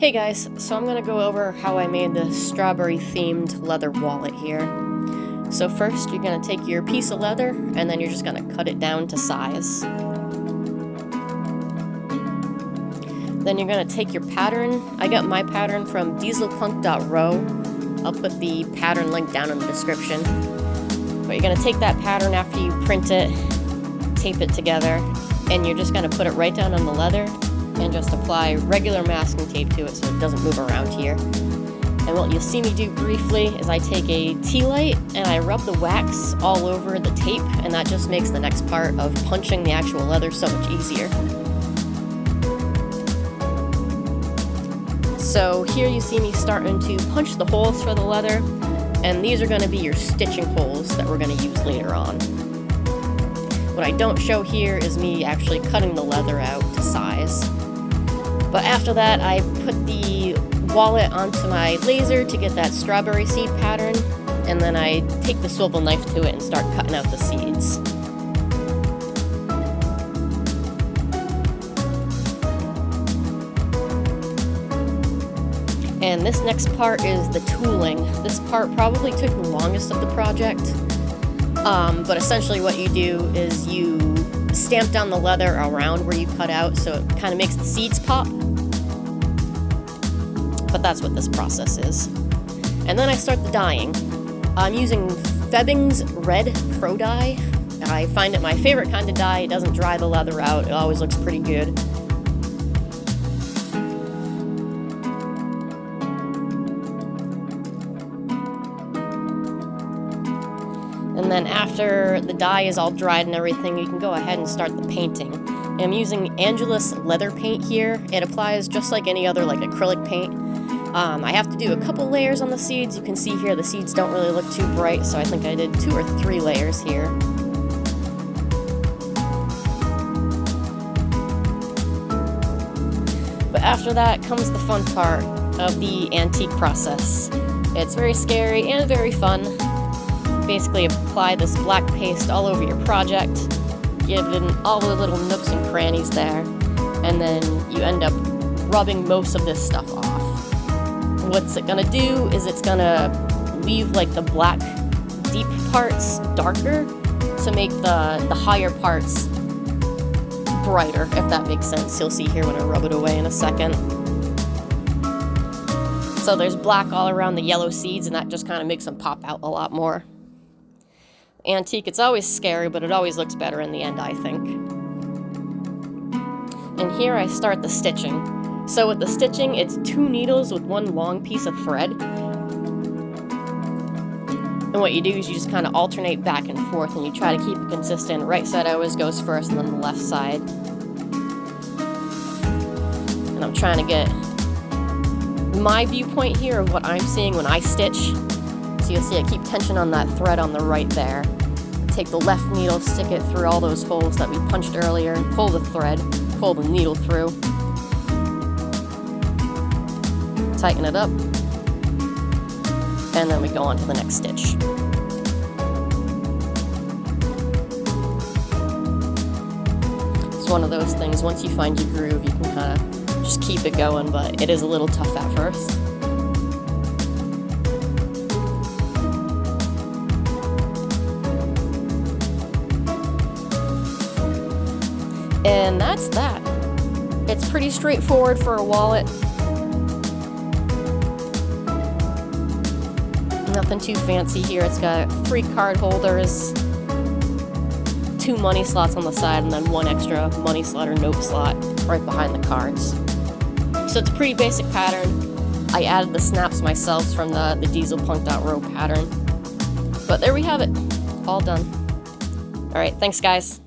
Hey guys, so I'm gonna go over how I made the strawberry themed leather wallet here. So first you're gonna take your piece of leather and then you're just gonna cut it down to size. Then you're gonna take your pattern. I got my pattern from dieselpunk.ro. I'll put the pattern link down in the description. But you're gonna take that pattern after you print it, tape it together, and you're just gonna put it right down on the leather and just apply regular masking tape to it so it doesn't move around here. And what you'll see me do briefly is I take a tea light and I rub the wax all over the tape, and that just makes the next part of punching the actual leather so much easier. So here you see me starting to punch the holes for the leather, and these are going to be your stitching holes that we're going to use later on. What I don't show here is me actually cutting the leather out to size. But after that, I put the wallet onto my laser to get that strawberry seed pattern, and then I take the swivel knife to it and start cutting out the seeds. And this next part is the tooling. This part probably took the longest of the project, but essentially what you do is you stamp down the leather around where you cut out so it kind of makes the seeds pop. But that's what this process is. And then I start the dyeing. I'm using Febbing's Red Pro Dye. I find it my favorite kind of dye. It doesn't dry the leather out. It always looks pretty good. And then after the dye is all dried and everything, you can go ahead and start the painting. And I'm using Angelus leather paint here. It applies just like any other acrylic paint. I have to do a couple layers on the seeds. You can see here the seeds don't really look too bright, so I think I did 2 or 3 layers here. But after that comes the fun part of the antique process. It's very scary and very fun. Basically apply this black paste all over your project, give it in all the little nooks and crannies there, and then you end up rubbing most of this stuff off. What's it gonna do is it's gonna leave the black deep parts darker to make the higher parts brighter, if that makes sense. You'll see here when I rub it away in a second. So there's black all around the yellow seeds, and that just kind of makes them pop out a lot more. Antique, it's always scary, but it always looks better in the end, I think. And here I start the stitching. So with the stitching, it's 2 needles with 1 long piece of thread. And what you do is you just kind of alternate back and forth, and you try to keep it consistent. Right side always goes first, and then the left side. And I'm trying to get my viewpoint here of what I'm seeing when I stitch. So you'll see I keep tension on that thread on the right there. Take the left needle, stick it through all those holes that we punched earlier, and pull the thread, pull the needle through. Tighten it up, and then we go on to the next stitch. It's one of those things, once you find your groove, you can kind of just keep it going, but it is a little tough at first. And that's that. It's pretty straightforward for a wallet. Nothing too fancy here. It's got 3 card holders, 2 money slots on the side, and then 1 extra money slot or note slot right behind the cards. So it's a pretty basic pattern. I added the snaps myself from the dieselpunk.ro pattern. But there we have it. All done. Alright, thanks guys.